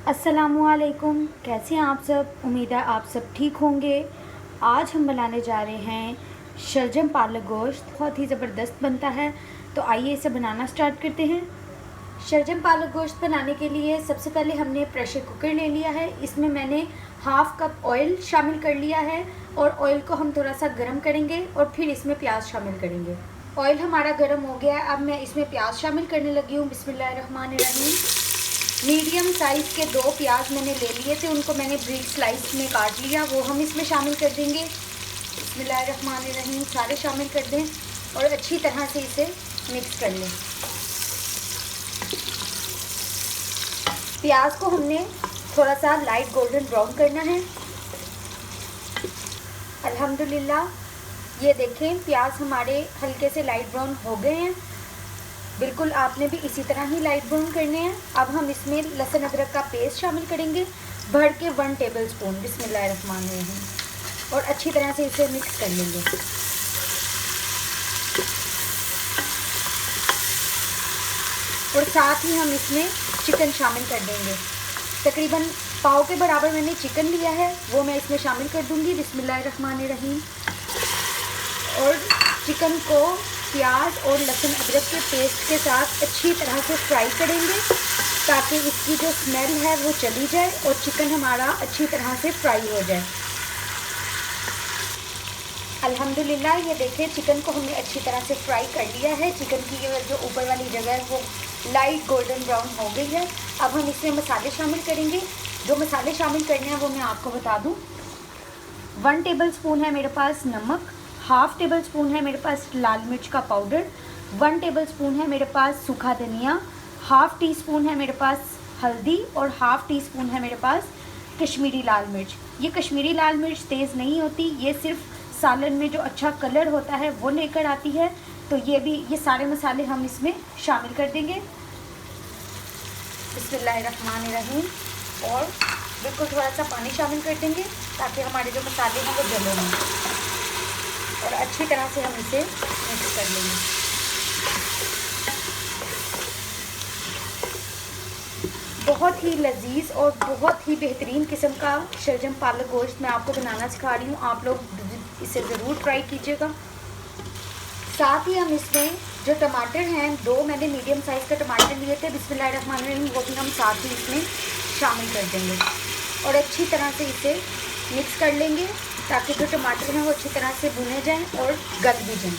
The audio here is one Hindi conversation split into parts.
अस्सलामुअलैकुम, कैसे हैं आप सब। उम्मीद है आप सब ठीक होंगे। आज हम बनाने जा रहे हैं शलजम पालक गोश्त। बहुत ही ज़बरदस्त बनता है, तो आइए इसे बनाना स्टार्ट करते हैं। शलजम पालक गोश्त बनाने के लिए सबसे पहले हमने प्रेशर कुकर ले लिया है। इसमें मैंने हाफ़ कप ऑयल शामिल कर लिया है और ऑयल को हम थोड़ा सा गर्म करेंगे और फिर इसमें प्याज शामिल करेंगे। ऑयल हमारा गर्म हो गया है, अब मैं इसमें प्याज शामिल करने लगी हूँ। बिस्मिल्लाहिर्रहमानिर्रहीम। मीडियम साइज़ के 2 प्याज मैंने ले लिए थे, उनको मैंने ब्रीड स्लाइस में काट लिया, वो हम इसमें शामिल कर देंगे। बिस्मिल्लाहिर्रहमानिर्रहीम, सारे शामिल कर दें और अच्छी तरह से इसे मिक्स कर लें। प्याज को हमने थोड़ा सा लाइट गोल्डन ब्राउन करना है। अल्हम्दुलिल्लाह, ये देखें प्याज हमारे हल्के से लाइट ब्राउन हो गए हैं। बिल्कुल आपने भी इसी तरह ही लाइट ब्राउन करने हैं। अब हम इसमें लहसुन अदरक का पेस्ट शामिल करेंगे, भर के 1 टेबल स्पून। बिस्मिल्लाहिर्रहमानिर्रहीम, और अच्छी तरह से इसे मिक्स कर लेंगे। और साथ ही हम इसमें चिकन शामिल कर देंगे। तकरीबन पाव के बराबर मैंने चिकन लिया है, वो मैं इसमें शामिल कर दूंगी। बिस्मिल्लाहिर्रहमानिर्रहीम, और चिकन को प्याज और लहसुन अदरक के पेस्ट के साथ अच्छी तरह से फ्राई करेंगे ताकि इसकी जो स्मेल है वो चली जाए और चिकन हमारा अच्छी तरह से फ्राई हो जाए। अल्हम्दुलिल्लाह, ये देखें चिकन को हमने अच्छी तरह से फ्राई कर लिया है। चिकन की ये जो ऊपर वाली जगह है वो लाइट गोल्डन ब्राउन हो गई है। अब हम इसमें मसाले शामिल करेंगे। जो मसाले शामिल करने हैं वो मैं आपको बता दूँ। 1 टेबल स्पून है मेरे पास नमक, हाफ़ टेबल स्पून है मेरे पास लाल मिर्च का पाउडर, 1 टेबल स्पून है मेरे पास सूखा धनिया, हाफ़ टी स्पून है मेरे पास हल्दी और हाफ़ टी स्पून है मेरे पास कश्मीरी लाल मिर्च। ये कश्मीरी लाल मिर्च तेज़ नहीं होती, ये सिर्फ सालन में जो अच्छा कलर होता है वो लेकर आती है। तो ये सारे मसाले हम इसमें शामिल कर देंगे। बिस्मिल्लाहिर्रहमानिर्रहीम, और बिल्कुल थोड़ा सा पानी शामिल कर देंगे ताकि हमारे जो मसाले हैं वो जले नहीं, और अच्छी तरह से हम इसे मिक्स कर लेंगे। बहुत ही लजीज और बहुत ही बेहतरीन किस्म का शलजम पालक गोश्त मैं आपको बनाना सिखा रही हूँ। आप लोग इसे ज़रूर ट्राई कीजिएगा। साथ ही हम इसमें जो टमाटर हैं, 2 मैंने मीडियम साइज़ का टमाटर लिए थे। बिस्मिल्लाहिर्रहमानिर्रहीम, वो भी हम साथ ही इसमें शामिल कर देंगे और अच्छी तरह से इसे मिक्स कर लेंगे ताकि जो टमाटर हैं वो अच्छी तरह से भुने जाएं और गल भी जाएं।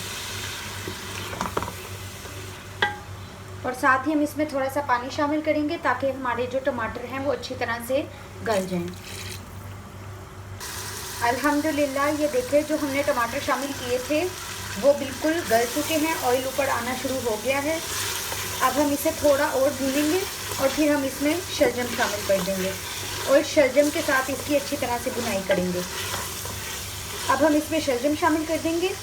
और साथ ही हम इसमें थोड़ा सा पानी शामिल करेंगे ताकि हमारे जो टमाटर हैं वो अच्छी तरह से गल जाएं। अल्हम्दुलिल्लाह, ये देखिए जो हमने टमाटर शामिल किए थे वो बिल्कुल गल चुके हैं, ऑयल ऊपर आना शुरू हो गया है। अब हम इसे थोड़ा और भूनेंगे और फिर हम इसमें शलजम शामिल कर देंगे और शलजम के साथ इसकी अच्छी तरह से भुनाई करेंगे। अब हम इसमें शलजम शामिल कर देंगे।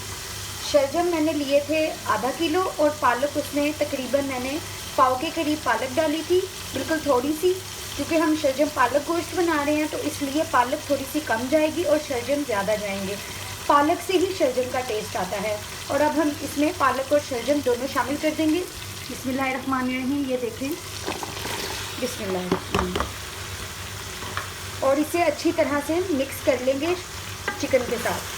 शलजम मैंने लिए थे आधा किलो और पालक उसमें तकरीबन मैंने पाव के करीब पालक डाली थी, बिल्कुल थोड़ी सी, क्योंकि हम शलजम पालक गोश्त बना रहे हैं तो इसलिए पालक थोड़ी सी कम जाएगी और शलजम ज़्यादा जाएंगे। पालक से ही शलजम का टेस्ट आता है। और अब हम इसमें पालक और शलजम दोनों शामिल कर देंगे। बिस्मिल्लाहिर्रहमानिर्रहीम, ये देखें, बिस्मिल्लाहिर्रहमानिर्रहीम, और इसे अच्छी तरह से मिक्स कर लेंगे चिकन के साथ।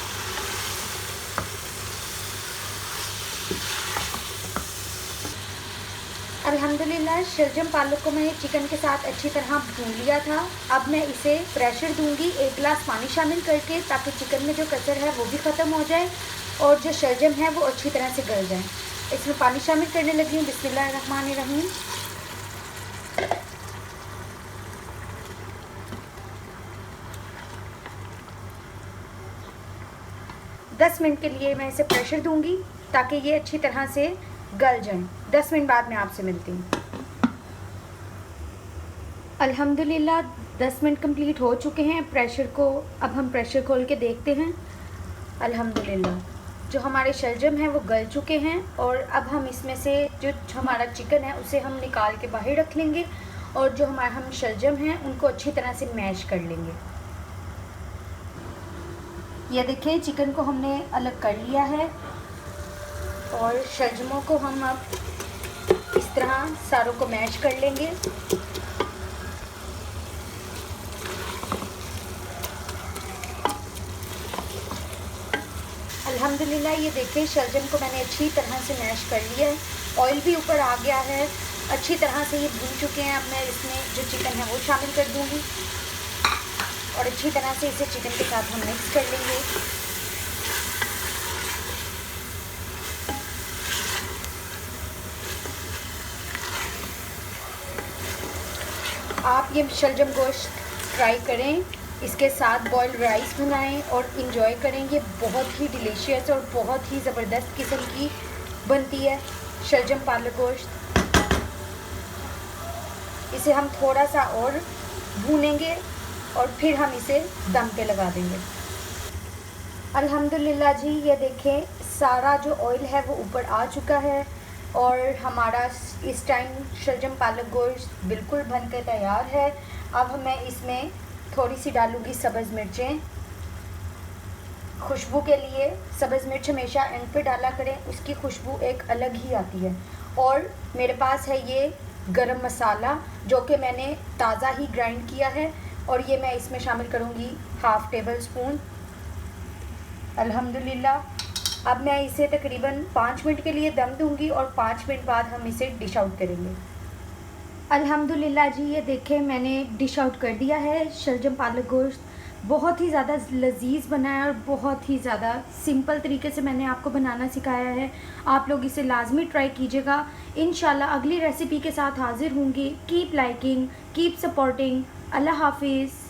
अल्हम्दुलिल्लाह, शलजम पालक को मैंने चिकन के साथ अच्छी तरह भून लिया था। अब मैं इसे प्रेशर दूंगी 1 गिलास पानी शामिल करके ताकि चिकन में जो कचर है वो भी ख़त्म हो जाए और जो शलजम है वो अच्छी तरह से गल जाए। इसमें पानी शामिल करने लगी हूँ। बिस्मिल्लाहिर्रहमानिर्रहीम, 10 मिनट के लिए मैं इसे प्रेशर दूंगी ताकि ये अच्छी तरह से गल जाएं। 10 मिनट बाद मैं आपसे मिलती हूँ। अल्हम्दुलिल्लाह, 10 मिनट कंप्लीट हो चुके हैं अब हम प्रेशर खोल के देखते हैं। अल्हम्दुलिल्लाह, जो हमारे शलजम हैं वो गल चुके हैं और अब हम इसमें से जो हमारा चिकन है उसे हम निकाल के बाहर रख लेंगे और जो हम शलजम हैं उनको अच्छी तरह से मैश कर लेंगे। यह देखिए, चिकन को हमने अलग कर लिया है और शलजमों को हम अब इस तरह सारों को मैश कर लेंगे। अल्हम्दुलिल्लाह ये देखिए शलजम को मैंने अच्छी तरह से मैश कर लिया है, ऑयल भी ऊपर आ गया है, अच्छी तरह से ये भून चुके हैं। अब मैं इसमें जो चिकन है वो शामिल कर दूँगी और अच्छी तरह से इसे चिकन के साथ हम मिक्स कर लेंगे। आप ये शलजम गोश्त ट्राई करें, इसके साथ बॉइल्ड राइस बनाएं और इंजॉय करें। ये बहुत ही डिलीशियस और बहुत ही ज़बरदस्त किस्म की बनती है शलजम पालक गोश्त। इसे हम थोड़ा सा और भूनेंगे और फिर हम इसे दम पे लगा देंगे। अल्हम्दुलिल्लाह जी ये देखें सारा जो ऑयल है वो ऊपर आ चुका है और हमारा इस टाइम शलजम पालक गोश्त बिल्कुल बनकर तैयार है। अब मैं इसमें थोड़ी सी डालूँगी सब्ज़ मिर्चें खुशबू के लिए। सब्ज़ मिर्च हमेशा एंड पे डाला करें, उसकी खुशबू एक अलग ही आती है। और मेरे पास है ये गरम मसाला जो कि मैंने ताज़ा ही ग्राइंड किया है और ये मैं इसमें शामिल करूँगी 1/2 टेबल स्पून। अल्हम्दुलिल्लाह अब मैं इसे तकरीबन 5 मिनट के लिए दम दूंगी और 5 मिनट बाद हम इसे डिश आउट करेंगे। अल्हम्दुलिल्लाह जी ये देखें मैंने डिश आउट कर दिया है शलजम पालक गोश्त। बहुत ही ज़्यादा लजीज़ बना है और बहुत ही ज़्यादा सिंपल तरीके से मैंने आपको बनाना सिखाया है। आप लोग इसे लाजमी ट्राई कीजिएगा। इंशाल्लाह अगली रेसिपी के साथ हाज़िर होंगी। Keep liking, keep supporting. अल्लाह हाफिज़।